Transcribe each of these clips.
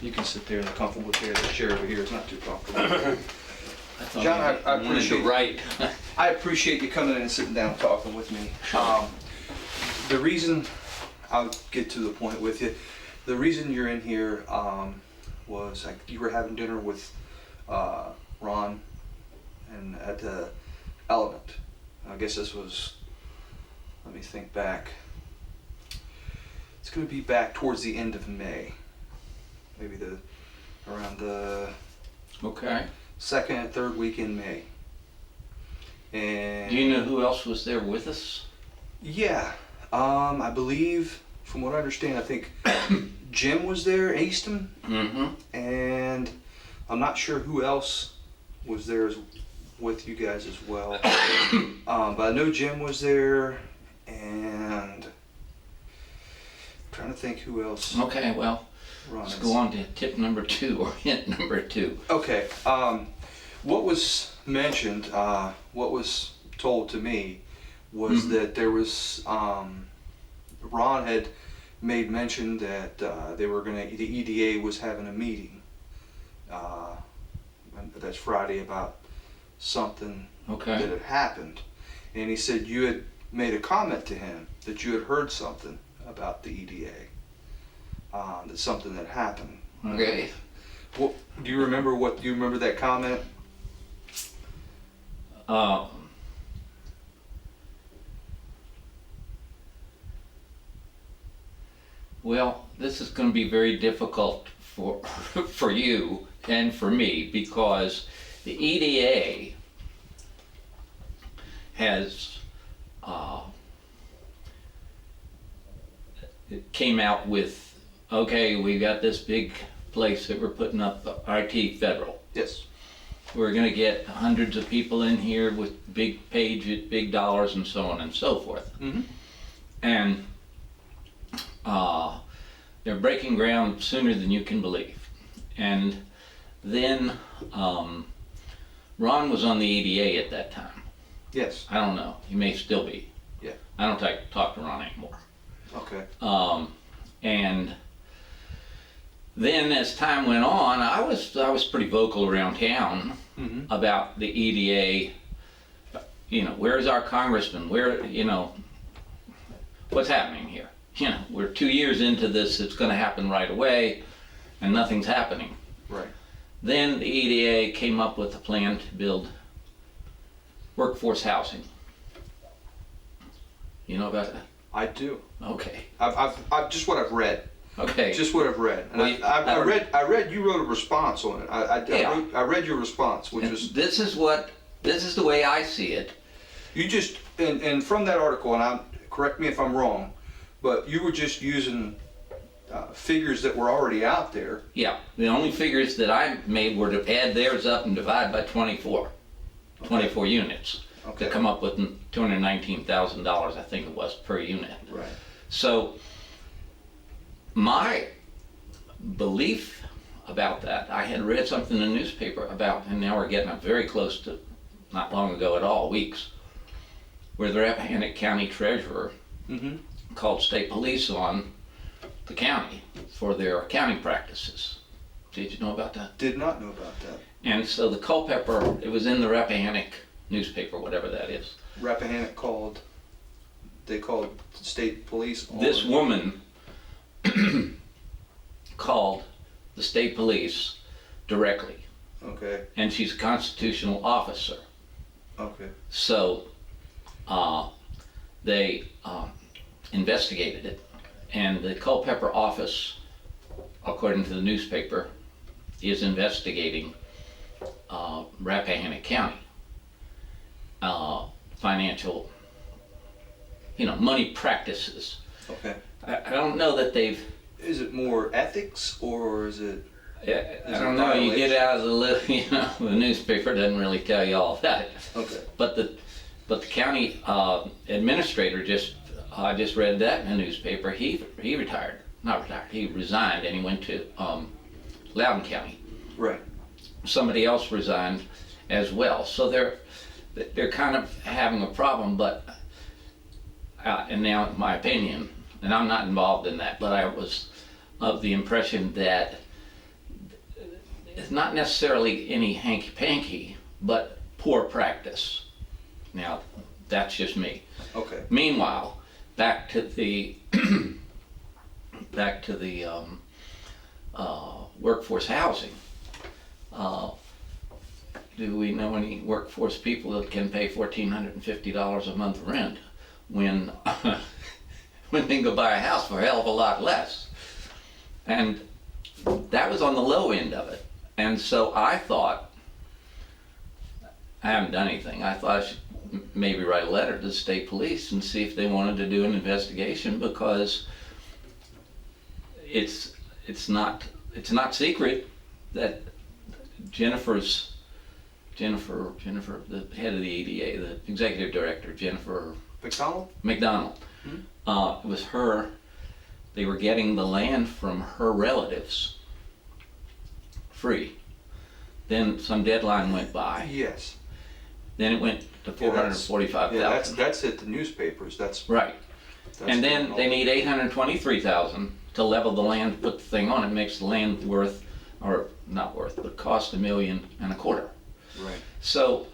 You can sit there in a comfortable chair. The chair over here is not too comfortable. John, I appreciate I appreciate you coming in and sitting down talking with me. The reason, I'll get to the point with you. The reason you're in here was like you were having dinner with Ron and at the Element. I guess this was, let me think back. It's going to be back towards the end of May. Maybe around the second and third week in May. And do you know who else was there with us? Yeah, I believe, from what I understand, I think Jim was there, Easton, and I'm not sure who else was there with you guys as well. But I know Jim was there, and I'm trying to think who else. Okay, well, let's go on to tip number 2 or hint number 2. Okay, what was mentioned, what was told to me was that there was, Ron had made mention that the EDA was having a meeting. That's Friday about something that had happened. And he said you had made a comment to him that you had heard something about the EDA, that something had happened. Okay. What, do you remember that comment? Well, this is going to be very difficult for you and for me, because the EDA has it came out with, okay, we got this big place that we're putting up, IT Federal. Yes. We're going to get hundreds of people in here with big pages, big dollars, and so on and so forth. And they're breaking ground sooner than you can believe. And then Ron was on the EDA at that time. Yes. I don't know. He may still be. Yeah. I don't talk to Ron anymore. Okay. And then as time went on, I was pretty vocal around town about the EDA. You know, where's our congressman? Where, you know, what's happening here? You know, we're 2 years into this. It's going to happen right away, and nothing's happening. Right. Then the EDA came up with a plan to build workforce housing. You know about that? I do. Okay. I've just what I've read. Okay. Just what I've read. And Well, I read you wrote a response on it. I read your response, which was this is the way I see it. you just and from that article, and correct me if I'm wrong, but you were just using figures that were already out there. Yeah. The only figures that I made were to add theirs up and divide by 24. 24 units. Okay. To come up with $219,000, I think it was, per unit. Right. So my belief about that, I had read something in the newspaper about, and now we're getting up very close to, not long ago at all, weeks, where the Rappahannock County Treasurer called state police on the county for their accounting practices. Did you know about that? Did not know about that. And so the Culpeper, it was in the Rappahannock newspaper, whatever that is. Rappahannock called state police on This woman called the state police directly, Okay. and she's a constitutional officer. Okay. So they investigated it, and the Culpeper office, according to the newspaper, is investigating Rappahannock County financial, money practices. Okay. I don't know that they've. Is it more ethics or is it? I don't know. You get out of the newspaper doesn't really tell you all that. Okay. But the county administrator I just read that in the newspaper. He retired, not retired. He resigned and he went to Loudoun County. Right. Somebody else resigned as well. So they're kind of having a problem. But and now, in my opinion, and I'm not involved in that, but I was of the impression that it's not necessarily any hanky-panky, but poor practice. Now, that's just me. Okay. Meanwhile, back to the workforce housing. Do we know any workforce people that can pay $1,450 a month rent when when they can go buy a house for a hell of a lot less? And that was on the low end of it. And so I thought, I haven't done anything. I thought I should maybe write a letter to the state police and see if they wanted to do an investigation, because it's not secret that Jennifer, the head of the EDA, the executive director, Jennifer McDonald. It was her. They were getting the land from her relatives free. Then some deadline went by. Yes. Then it went to $445,000. Yeah, that's hit the newspapers. That's right. And then they need $823,000 to level the land, put the thing on. It makes the land worth, or not worth, but cost $1.25 million. Right. So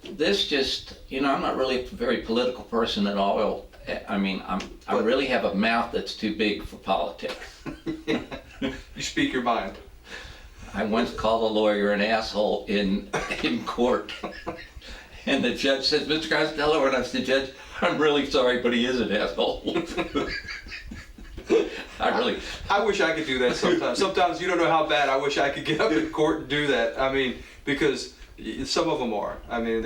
this just, I'm not really a very political person at all. I mean, I really have a mouth that's too big for politics. You speak your mind. I once called a lawyer an asshole in court. And the judge says, "Mr. Costello," and I said, "Judge, I'm really sorry, but he is an asshole." I wish I could do that sometimes. Sometimes you don't know how bad I wish I could get up in court and do that. I mean, because some of them are. I mean,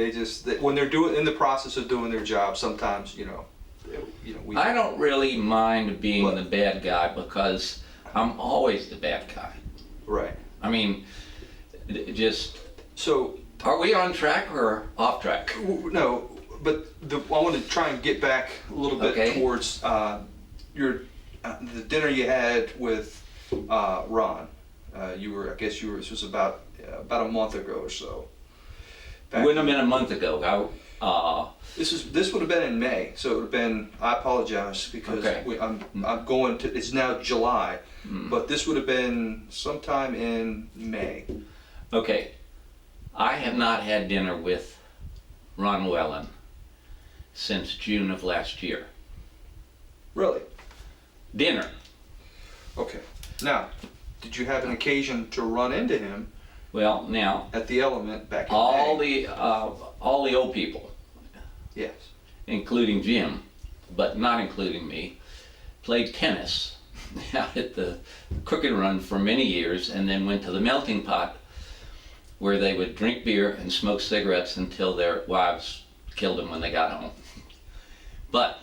when they're in the process of doing their job, sometimes, I don't really mind being the bad guy, because I'm always the bad guy. Right. I mean, just... So... Are we on track or off track? No, but I want to try and get back a little bit towards the dinner you had with Ron. This was about a month ago or so. It wouldn't have been a month ago. This would have been in May, so it would have been. I apologize because I'm going to. It's now July, but this would have been sometime in May. Okay. I have not had dinner with Ron Llewellyn since June of last year. Really? Dinner. Okay. Now, did you have an occasion to run into him? Well, now at the Element back in May? All the old people. Yes. Including Jim, but not including me, played tennis out at the Crooked Run for many years, and then went to the Melting Pot, where they would drink beer and smoke cigarettes until their wives killed them when they got home. But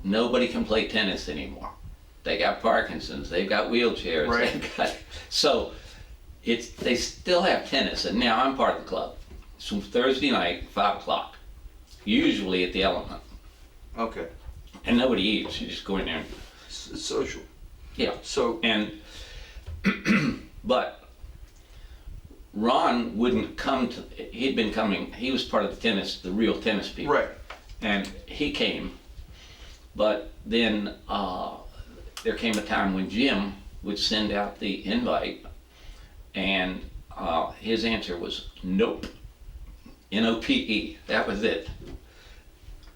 nobody can play tennis anymore. They got Parkinson's, they've got wheelchairs, right. So they still have tennis, and now I'm part of the club. So Thursday night, 5 o'clock, usually at the Element. Okay. And nobody eats, you just go in there and... It's social. Yeah. So... And, but Ron wouldn't come to, he'd been coming, he was part of the real tennis people. Right. And he came, but then there came a time when Jim would send out the invite, and his answer was nope. N-O-P-E, that was it.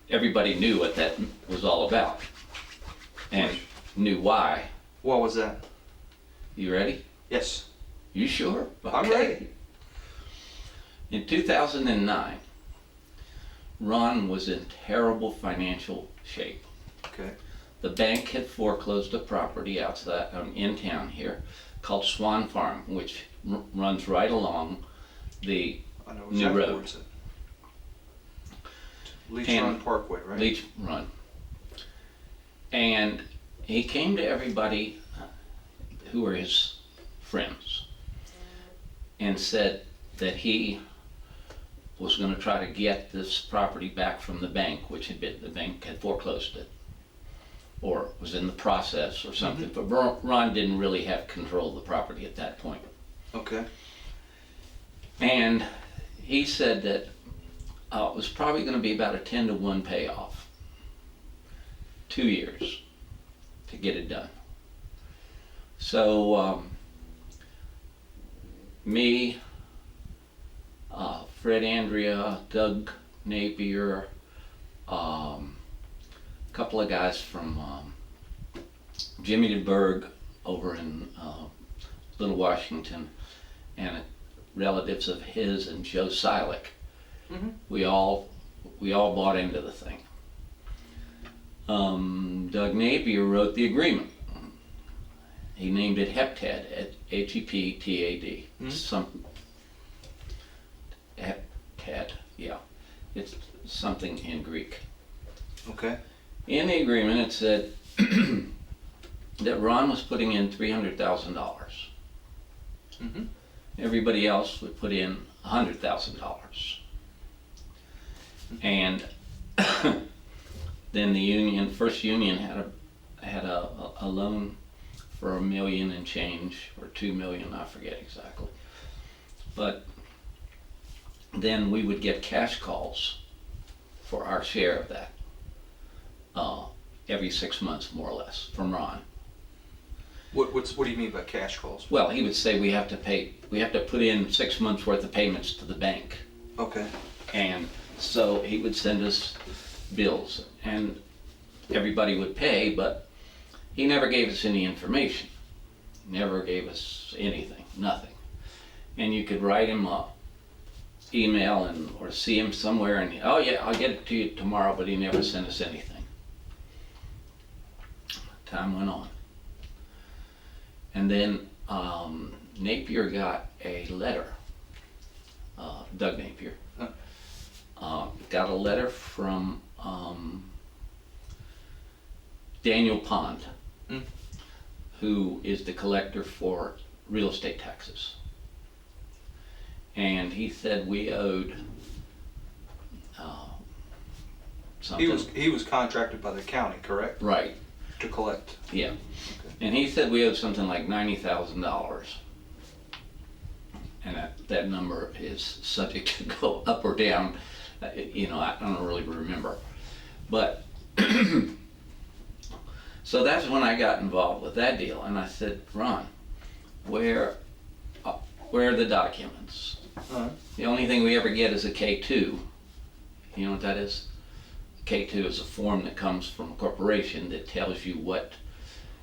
Everybody knew what that was all about, and knew why. What was that? You ready? Yes. You sure? Okay. I'm ready. In 2009, Ron was in terrible financial shape. Okay. The bank had foreclosed a property outside in town here called Swan Farm, which runs right along the new road. Leech Run Parkway, right? Leech Run. And he came to everybody who were his friends and said that he was going to try to get this property back from the bank, the bank had foreclosed it, or was in the process or something. But Ron didn't really have control of the property at that point. Okay. And he said that it was probably going to be about a 10-to-1 payoff, 2 years to get it done. So me, Fred Andrea, Doug Napier, a couple of guys from Jimmy DeBerg over in Little Washington, and relatives of his, and Joe Silik. Mm-hmm. We all bought into the thing. Doug Napier wrote the agreement. He named it HEPTAD, HEPTAD. Mm-hmm. HEPTAD, yeah. It's something in Greek. Okay. In the agreement, it said that Ron was putting in $300,000. Mm-hmm. Everybody else would put in $100,000. And then the First Union had a loan for $1 million and change, or $2 million, I forget exactly. But then we would get cash calls for our share of that every 6 months, more or less, from Ron. What do you mean by cash calls? Well, he would say we have to put in 6 months worth of payments to the bank. Okay. And so he would send us bills, and everybody would pay, but he never gave us any information. Never gave us anything, nothing. And you could write him a email or see him somewhere, and oh yeah, I'll get it to you tomorrow, but he never sent us anything. Time went on. And then Napier got a letter, Doug Napier, got a letter from Daniel Pond, who is the collector for real estate taxes. And he said we owed something. He was contracted by the county, correct? Right. To collect. Yeah. Okay. And he said we owed something like $90,000. And that number is subject to go up or down. I don't really remember. But so that's when I got involved with that deal. And I said, Ron, where are the documents? Uh-huh. The only thing we ever get is a K2. You know what that is? K2 is a form that comes from a corporation that tells you what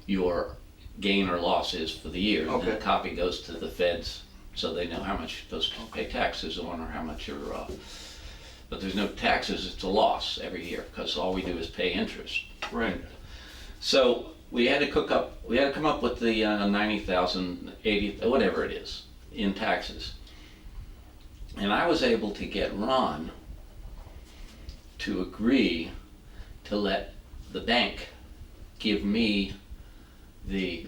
your gain or loss is for the year. Okay. And a copy goes to the feds so they know how much you're supposed to pay taxes on, or how much you're, but there's no taxes, it's a loss every year, because all we do is pay interest. Right. So we had to come up with the 90,000, 80, whatever it is, in taxes. And I was able to get Ron to agree to let the bank give me the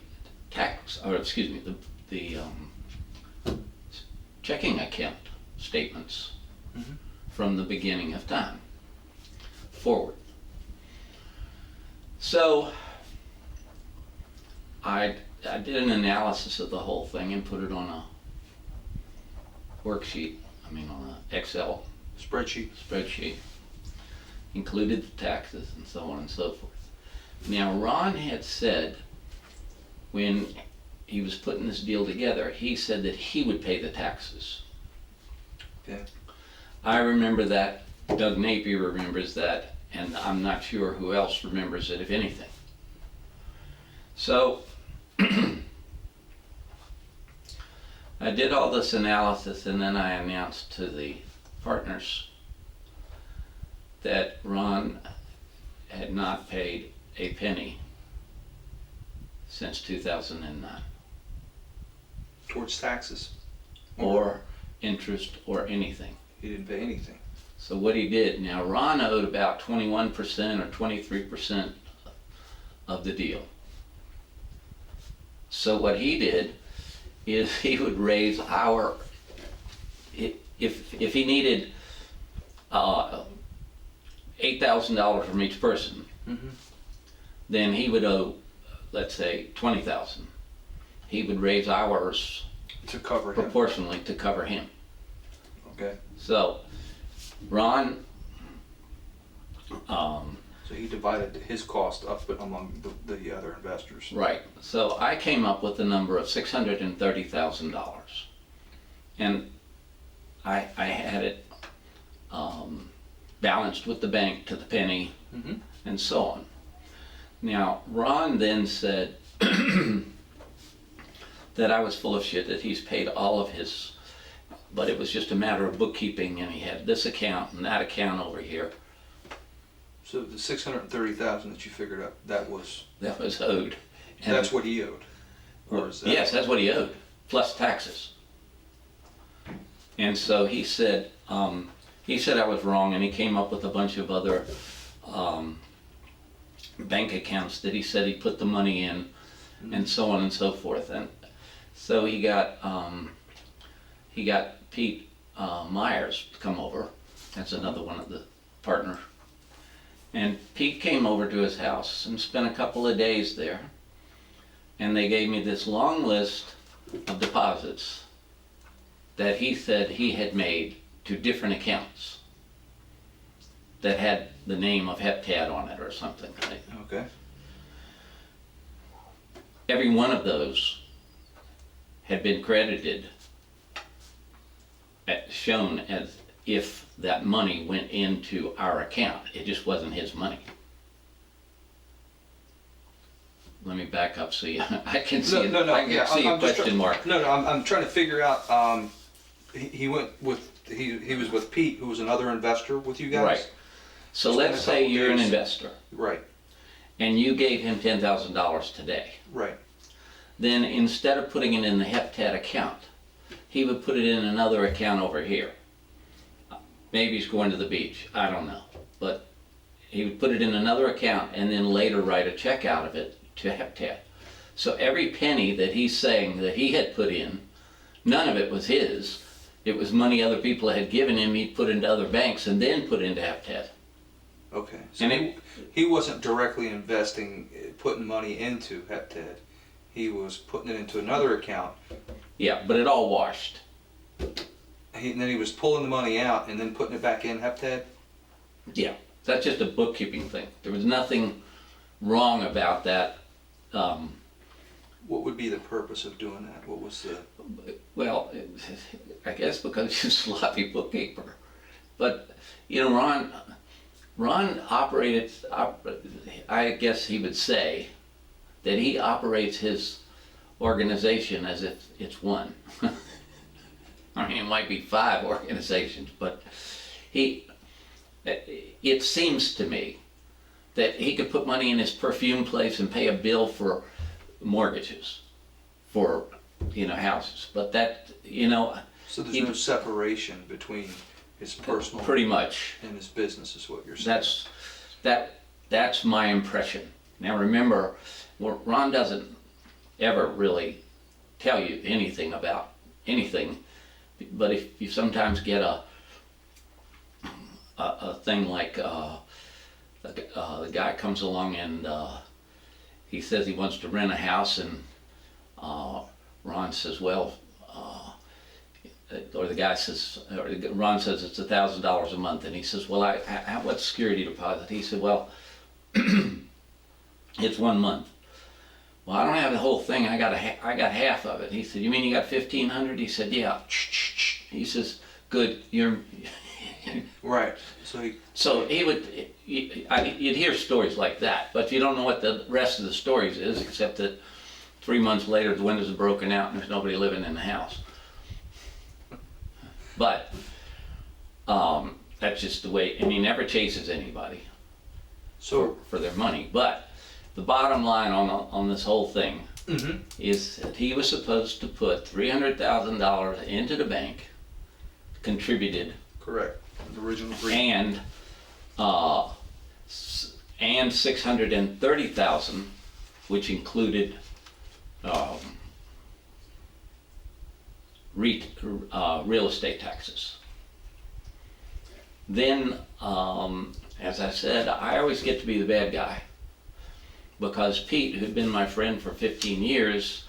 checking account statements from the beginning of time forward. So I did an analysis of the whole thing and put it on a worksheet, on an Excel spreadsheet, included the taxes and so on and so forth. Now Ron had said, when he was putting this deal together, he said that he would pay the taxes. Okay. I remember that, Doug Napier remembers that, and I'm not sure who else remembers it, if anything. So I did all this analysis, and then I announced to the partners that Ron had not paid a penny since 2009. Towards taxes. Or interest or anything. He didn't pay anything. So what he did, now Ron owed about 21% or 23% of the deal. So what he did is he would raise our, if he needed $8,000 from each person, then he would owe, let's say, $20,000. He would raise ours to cover him. Proportionally to cover him. Okay. So Ron, so he divided his cost up among the other investors. right. So I came up with the number of $630,000. and I had it balanced with the bank to the penny, and so on. Now, Ron then said that I was full of shit, that he's paid all of his, but it was just a matter of bookkeeping, and he had this account and that account over here. So the $630,000 that you figured out, that was owed. And that's what he owed? Or is that... Yes, that's what he owed, plus taxes. And so he said I was wrong, and he came up with a bunch of other bank accounts that he said he put the money in, and so on and so forth. And so he got Pete Myers to come over. That's another one of the partners. And Pete came over to his house and spent a couple of days there. And they gave me this long list of deposits that he said he had made to different accounts that had the name of Heptad on it or something. Okay. Every one of those had been credited, shown as if that money went into our account. It just wasn't his money. Let me back up so you, I can see a question mark. No, I'm trying to figure out, he went with, he was with Pete, who was another investor with you guys? Right. So let's say you're an investor. Right. And you gave him $10,000 today. Right. Then instead of putting it in the Heptad account, he would put it in another account over here. Maybe he's going to the beach, I don't know. But he would put it in another account and then later write a check out of it to Heptad. So every penny that he's saying that he had put in, none of it was his. It was money other people had given him, he'd put into other banks and then put into Heptad. Okay, so he wasn't directly investing, putting money into Heptad. He was putting it into another account. Yeah, but it all washed. And then he was pulling the money out and then putting it back in Heptad? Yeah, that's just a bookkeeping thing. There was nothing wrong about that. What would be the purpose of doing that? What was the... Well, I guess because he's a sloppy bookkeeper. But, you know, Ron operated, I guess he would say, that he operates his organization as if it's one. I mean, it might be 5 organizations, but it seems to me that he could put money in his perfume place and pay a bill for mortgages for, you know, houses. But that, you know... So there's no separation between his personal... Pretty much. ...and his business is what you're saying. That's my impression. Now remember, Ron doesn't ever really tell you anything about anything, but if you sometimes get a thing like the guy comes along and he says he wants to rent a house, and Ron says, well, or the guy says, or Ron says it's $1,000 a month, and he says, well, what's security deposit? He said, well, it's 1 month. Well, I don't have the whole thing. I got half of it. He said, you mean you got $1,500? He said, yeah. He says, good. You're right. So he would. You'd hear stories like that, but you don't know what the rest of the stories is, except that 3 months later the windows are broken out and there's nobody living in the house. But that's just the way. And he never chases anybody for their money. But the bottom line on this whole thing is that he was supposed to put $300,000 into the bank, contributed. Correct. The original agreement. And $630,000, which included real estate taxes. Then, as I said, I always get to be the bad guy, because Pete, who'd been my friend for 15 years,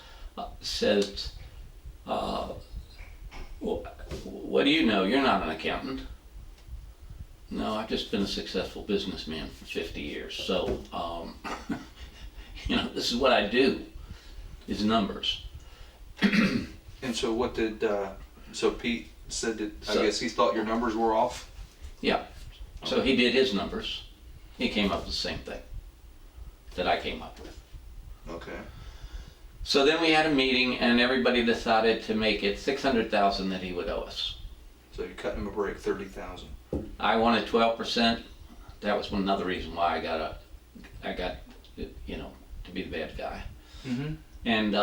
says, well, what do you know? You're not an accountant. No, I've just been a successful businessman for 50 years. So, you know, this is what I do, is numbers. And so what did So Pete said that, I So- guess he thought your numbers were off? Yeah. So he did his numbers. He came up with the same thing that I came up with. Okay. So then we had a meeting and everybody decided to make it $600,000 that he would owe us. So you're cutting him a break, 30,000. I wanted 12%. That was another reason why I got, you know, to be the bad guy. Mm-hmm. And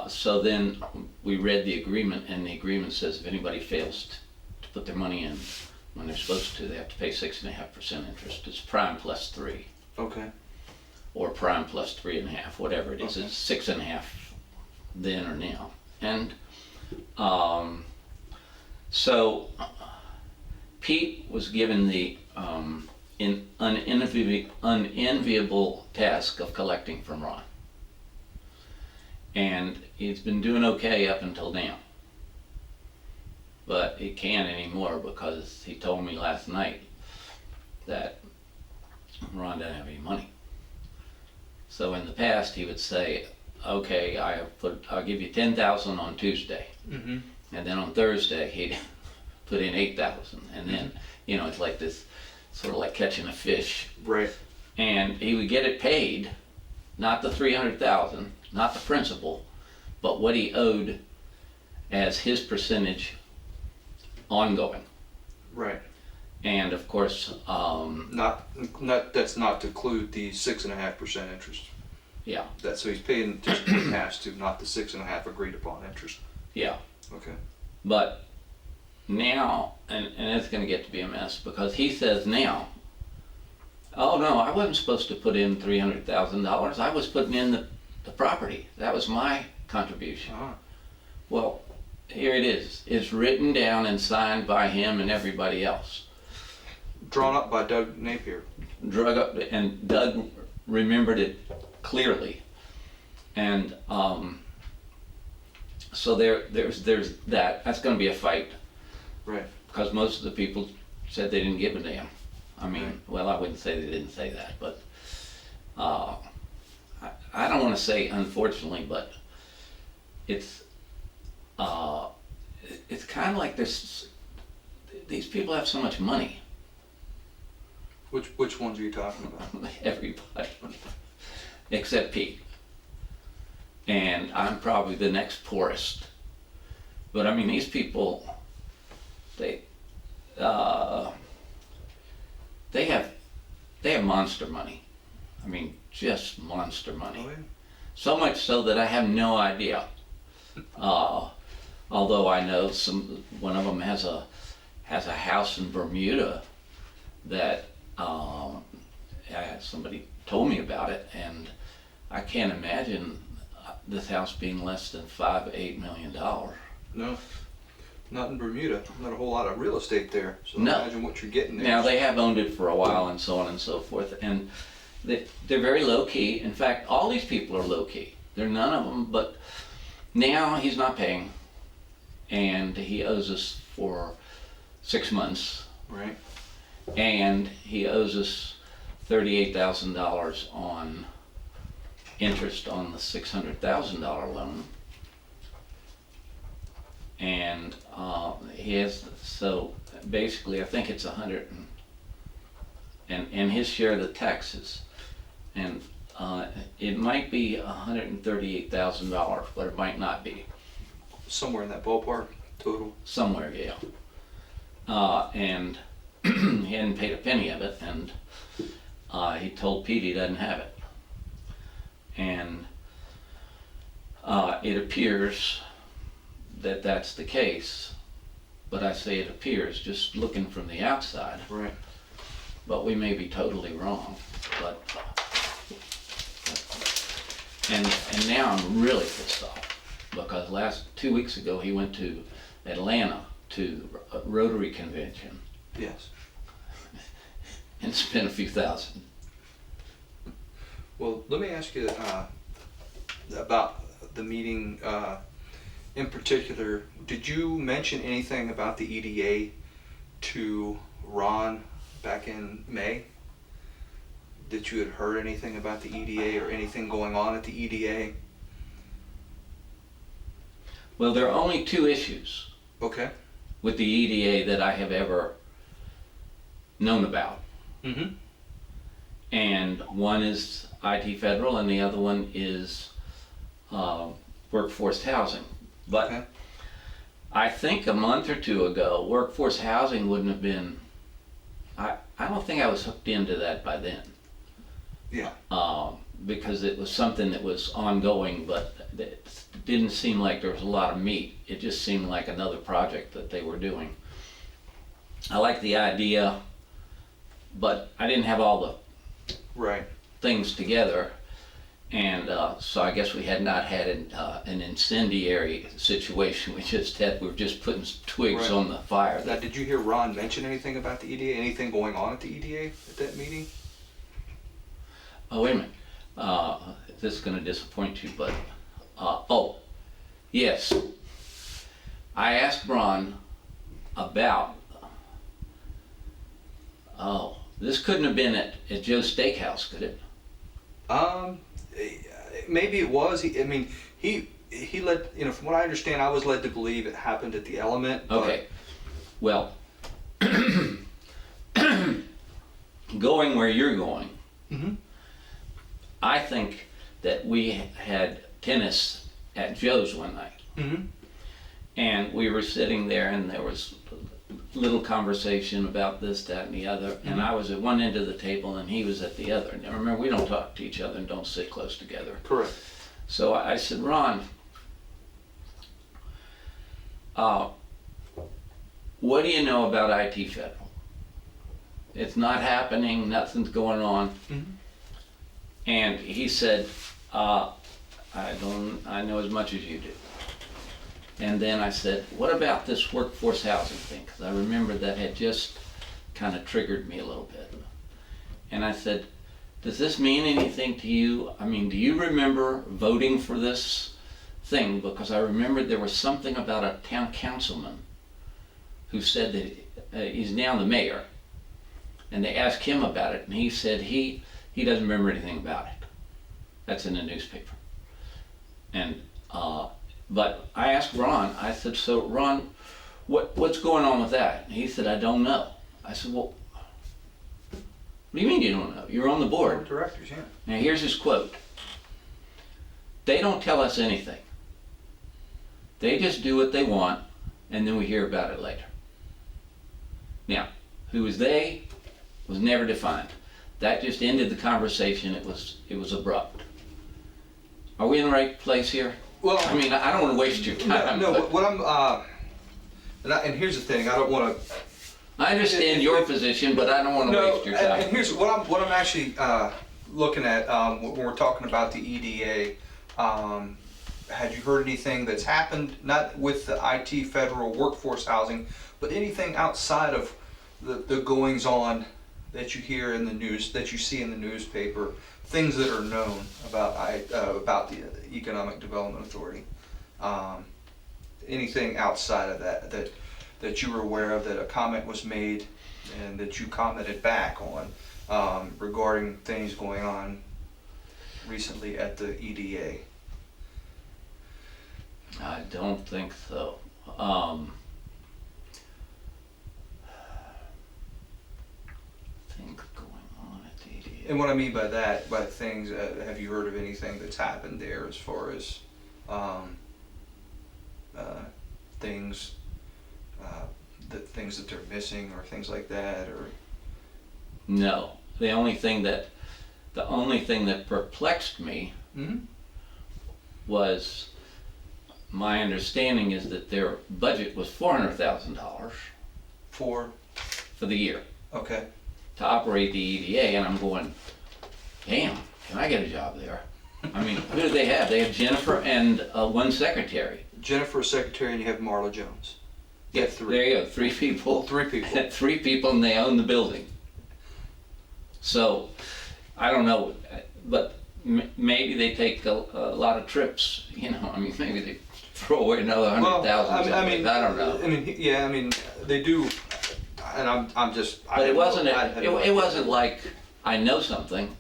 so then we read the agreement, and the agreement says if anybody fails to put their money in when they're supposed to, they have to pay 6.5% interest. It's prime plus 3, Okay. or prime plus 3.5, whatever it is. Okay. It's 6.5 then or now. And so Pete was given the unenviable task of collecting from Ron. And he's been doing okay up until now. But he can't anymore because he told me last night that Ron doesn't have any money. So in the past he would say, okay, I'll give you 10,000 on Tuesday. Mm-hmm. And then on Thursday he'd put in 8,000. And then, you know, it's like this, sort of like catching a fish. Right. And he would get it paid, not the 300,000, not the principal, but what he owed as his percentage ongoing. Right. And of course, That's not to include the 6.5% interest. yeah, That's so he's paying just what he has to, not the 6.5 agreed upon interest. yeah. Okay. But now, and it's going to get to be a mess, because he says now, oh no, I wasn't supposed to put in $300,000. I was putting in the property. That was my contribution. Uh-huh. Well, here it is. It's written down and signed by him and everybody else. Drawn up by Doug Napier. Drug up, and Doug remembered it clearly. And so there's that. That's going to be a fight, Right. because most of the people said they didn't give a damn. I mean, Right. well, I wouldn't say they didn't say that, but I don't want to say unfortunately, but it's kind of like these people have so much money. Which ones are you talking about? Everybody except Pete, and I'm probably the next poorest. But I mean, these people, they have monster money. I mean, just monster money. Oh, yeah. So much so that I have no idea. Although I know one of them has a house in Bermuda that somebody told me about it, and I can't imagine this house being less than $5 to $8 million. No. Not in Bermuda. Not a whole lot of real estate there. So No. imagine what you're getting there. Now they have owned it for a while and so on and so forth, and they're very low key. In fact, all these people are low key. They're none of them, but now he's not paying, and he owes us for 6 months, Right. and he owes us $38,000 on interest on the $600,000 loan. And he has, so basically I think it's 100 and his share of the taxes, and it might be $138,000, but it might not be. Somewhere in that ballpark total. Somewhere, yeah. And he hadn't paid a penny of it, and he told Pete he doesn't have it. And it appears that that's the case, but I say it appears just looking from the outside, Right. but we may be totally wrong. But and now I'm really pissed off, because 2 weeks ago he went to Atlanta to a Rotary convention Yes. and spent a few thousand. Well, let me ask you about the meeting in particular. Did you mention anything about the EDA to Ron back in May? That you had heard anything about the EDA or anything going on at the EDA? Well, there are only two issues Okay. with the EDA that I have ever known about. Mm-hmm. And one is IT federal and the other one is workforce housing. But Okay. I think a month or two ago, workforce housing wouldn't have been, I don't think I was hooked into that by then. Yeah. Because it was something that was ongoing, but it didn't seem like there was a lot of meat. It just seemed like another project that they were doing. I like the idea, but I didn't have all the Right. things together. And so I guess we had not had an incendiary situation. We were just putting twigs Right. on the fire. Now, did you hear Ron mention anything about the EDA? Anything going on at the EDA at that meeting? Oh, wait a minute. This is going to disappoint you, but oh, yes. I asked Ron about. Oh, this couldn't have been at Joe's Steakhouse, could it? Maybe it was. He led. From what I understand, I was led to believe it happened at the Element. But Okay. Well, going where you're going, Mm-hmm. I think that we had tennis at Joe's one night. Mm-hmm. And we were sitting there and there was a little conversation about this, that, and the other. And I was at one end of the table and he was at the other. Now remember, we don't talk to each other and don't sit close together. Correct. So I said, Ron, what do you know about IT Federal? It's not happening, nothing's going on. Mm-hmm. And he said, I know as much as you do. And then I said, what about this workforce housing thing? Because I remembered that had just kind of triggered me a little bit. And I said, does this mean anything to you? I mean, do you remember voting for this thing? Because I remembered there was something about a town councilman who said that he's now the mayor. And they asked him about it, and he said he doesn't remember anything about it. That's in the newspaper. And but I asked Ron, I said, so Ron, what's going on with that? And he said, I don't know. I said, well, what do you mean you don't know? You're on the board. Board of directors, yeah. Now here's his quote. They don't tell us anything. They just do what they want, and then we hear about it later. Now, who is they was never defined. That just ended the conversation. It was abrupt. Are we in the right place here? Well, I mean, I don't want to waste your time. No. but What I'm and here's the thing. I don't want to. I understand your position, but I don't want to waste your time. And here's what I'm actually looking at when we're talking about the EDA. Had you heard anything that's happened, not with the IT federal workforce housing, but anything outside of the goings on that you hear in the news, that you see in the newspaper, things that are known about the Economic Development Authority? Anything outside of that you were aware of, that a comment was made and that you commented back on regarding things going on recently at the EDA? I don't think so. Things going on at the EDA. And what I mean by that, by things, have you heard of anything that's happened there as far as things that they're missing or things like that, or? No. The only thing that perplexed me Mm-hmm. was, my understanding is that their budget was $400,000 For? for the year Okay. to operate the EDA, and I'm going, damn, can I get a job there? I mean, who do they have? They have Jennifer and one secretary. Jennifer, secretary, and you have Marla Jones. Yeah, three. there you go, three people. Three people. Three people, and they own the building. So, I don't know, but maybe they take a lot of trips, you know, I mean, maybe they throw away another 100,000. I mean, I don't know. I mean, yeah, I mean, they do, and I'm just. But it wasn't like I know something,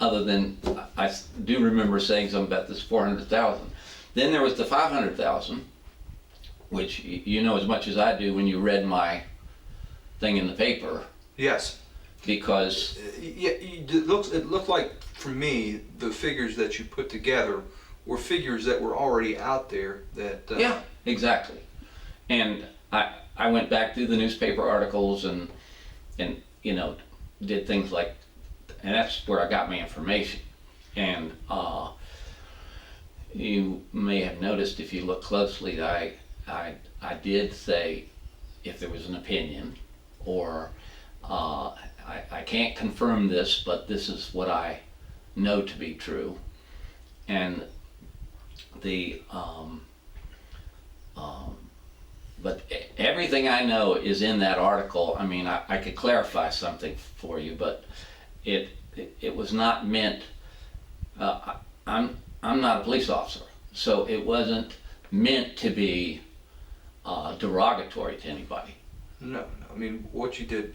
other than I do remember saying something about this 400,000. Then there was the 500,000, which you know as much as I do when you read my thing in the paper. Yes. Because Yeah, it looked like, for me, the figures that you put together were figures that were already out there that... yeah, exactly. And I went back through the newspaper articles and you know, did things like, and that's where I got my information. And you may have noticed if you look closely that I did say if there was an opinion, or I can't confirm this, but this is what I know to be true. And the but everything I know is in that article. I mean, I could clarify something for you, but it was not meant. I'm not a police officer, so it wasn't meant to be derogatory to anybody. No. I mean, what you did,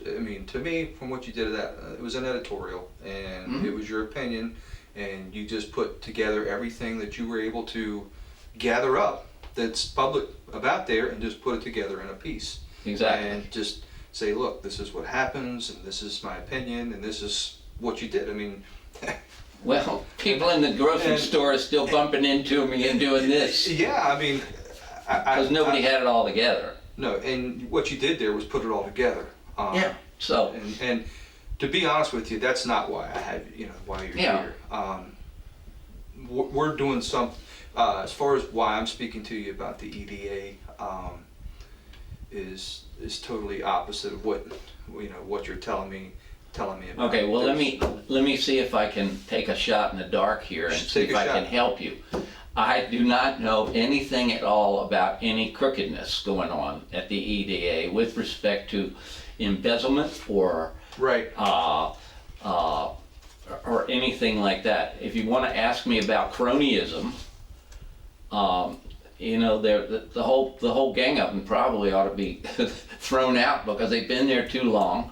I mean, to me, from what you did, it was an editorial, and it was your opinion, and you just put together everything that you were able to gather up that's public about there, and just put it together in a piece. Exactly. And just say, look, this is what happens, and this is my opinion, and this is what you did. I mean... Well, people in the grocery store are still bumping into me and doing this. Yeah, I mean... Because nobody had it all together. No, and what you did there was put it all together. Yeah. So. And to be honest with you, that's not why I had, why you're here. We're doing some, as far as why I'm speaking to you about the EDA, is totally opposite of what you're telling me about. Okay, well let me see if I can take a shot in the dark here and see if I can help you. I do not know anything at all about any crookedness going on at the EDA with respect to embezzlement or or anything like that. If you want to ask me about cronyism, the whole gang of them probably ought to be thrown out because they've been there too long.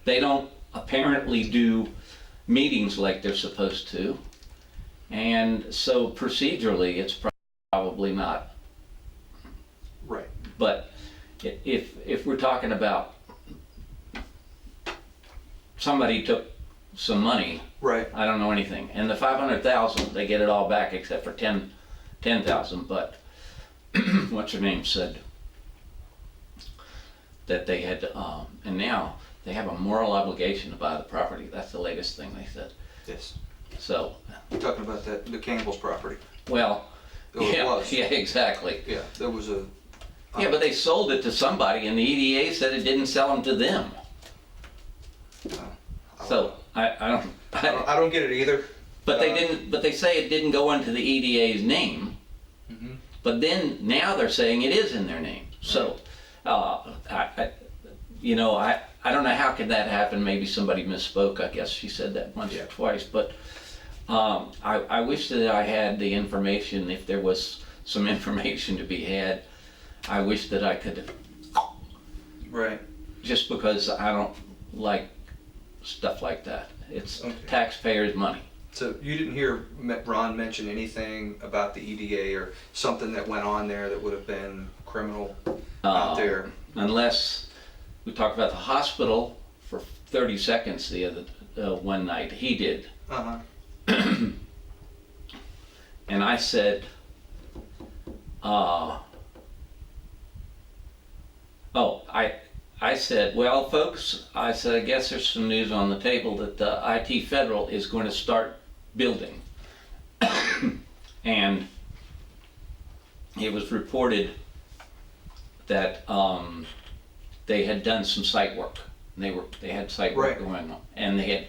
They don't apparently do meetings like they're supposed to. And so procedurally, it's probably not. Right. But if we're talking about somebody took some money, right? I don't know anything. And the 500,000, they get it all back except for 10,000. But what's her name said that they had, and now they have a moral obligation to buy the property. That's the latest thing they said. Yes. So. You're talking about the Campbell's property. Well, it was. Yeah, exactly. Yeah, there was a... yeah, but they sold it to somebody, and the EDA said it didn't sell them to them. So I don't get it either. But they didn't. But they say it didn't go into the EDA's name. Mm-hmm. But then now they're saying it is in their name. So I don't know how could that happen. Maybe somebody misspoke. I guess she said that once or twice, but. I wish that I had the information, if there was some information to be had. I wish that I could. Right. Just because I don't like stuff like that. It's taxpayers' money. So you didn't hear Ron mention anything about the EDA or something that went on there that would have been criminal out there? Unless we talked about the hospital for 30 seconds the other one night. He did. Uh-huh. And I said, I said, well, folks, I said, I guess there's some news on the table that the IT Federal is going to start building. And it was reported that they had done some site work. They had site work going on, and they had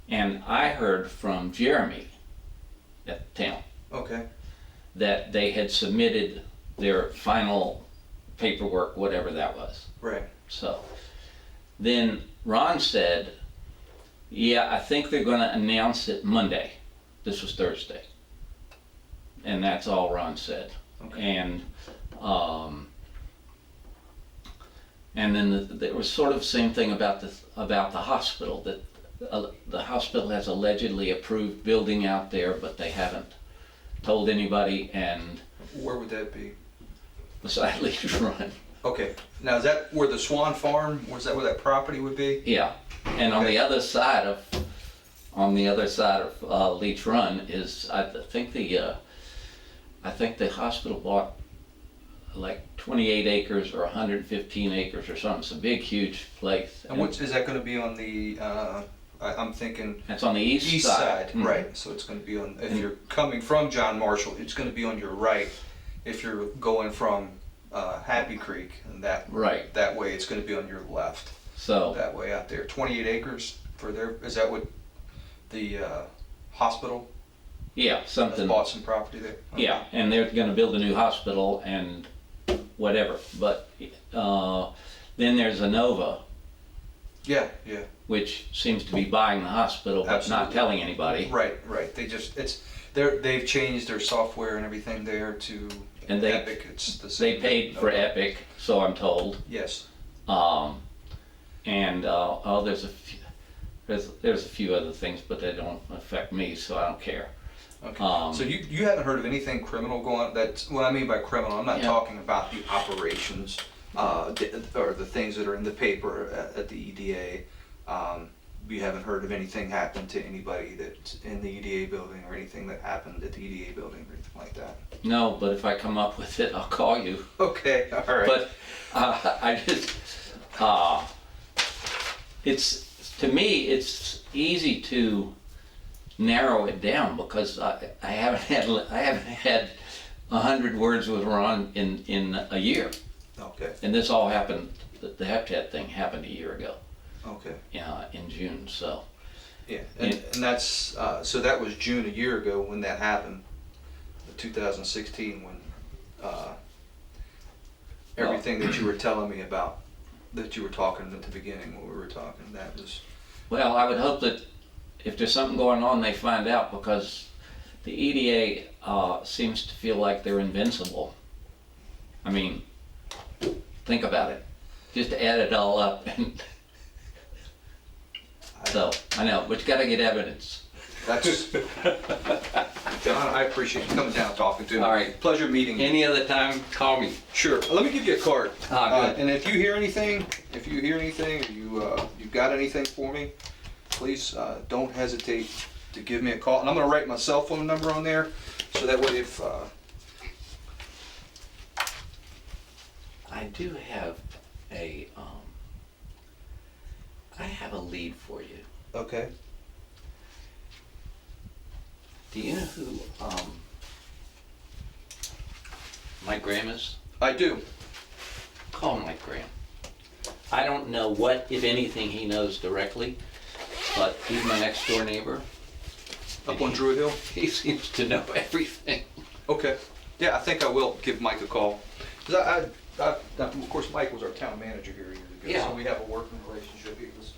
and I heard from Jeremy at the town that they had submitted their final paperwork, whatever that was. Right. So then Ron said, yeah, I think they're going to announce it Monday. This was Thursday. And that's all Ron said. Okay. And then there was sort of the same thing about the hospital, that the hospital has allegedly approved building out there, but they haven't told anybody. And where would that be? beside Leach Run. Okay, now is that where the Swan Farm, was that where that property would be? Yeah, and on Okay. the other side of Leach Run is, I think the hospital bought like 28 acres or 115 acres or something. It's a big, huge place. And what, is that gonna be on the, I'm thinking It's on the east side. Mhm. right, so it's gonna be on, if you're coming from John Marshall, it's gonna be on your right. If you're going from, Happy Creek, and Right. that way it's gonna be on your left. So, That way out there, 28 acres for their, is that what the hospital yeah, has something. bought some property there? Okay. Yeah, and they're gonna build a new hospital and whatever. But then there's Inova, Yeah, which seems to be buying the hospital but Absolutely. not telling anybody. right. They just, they've changed their software and everything there to And they- Epic. It's the They same. paid for Epic, so I'm told. Yes. There's a few other things, but they don't affect me, so I don't care. Okay. Um, So you haven't heard of anything criminal going? That's what I mean by criminal. I'm not Yeah. talking about the operations or the things that are in the paper at the EDA. You haven't heard of anything happen to anybody that's in the EDA building, or anything that happened at the EDA building or anything like that? No, but if I come up with it, I'll call you. Okay. All right. But to me, it's easy to narrow it down because I haven't had 100 words with Ron in a year, Okay. and this all happened. The heptat thing happened a year ago, Okay. in June. So Yeah. And that's so that was June a year ago when that happened, 2016, when everything that you were telling me about, that you were talking at the beginning when we were talking, that was. well, I would hope that if there's something going on, they find out, because the EDA seems to feel like they're invincible. I mean, think about it. Just add it all up, and so I know, but you got to get evidence. That's John, I appreciate you coming down and talking to me. All right. Pleasure meeting you. Any other time, call me. Sure. Let me give you a card. Good. And if you hear anything, or you've got anything for me, please don't hesitate to give me a call. And I'm going to write my cell phone number on there, so that way if I do have I have a lead for you. okay. Do you know who Mike Graham is? I do. Call Mike Graham. I don't know what, if anything, he knows directly, but he's my next door neighbor. Up on Druid Hill. He seems to know everything. Okay. Yeah, I think I will give Mike a call. 'Cause of course, Mike was our town manager here years ago, Yeah. so we have a working relationship. He was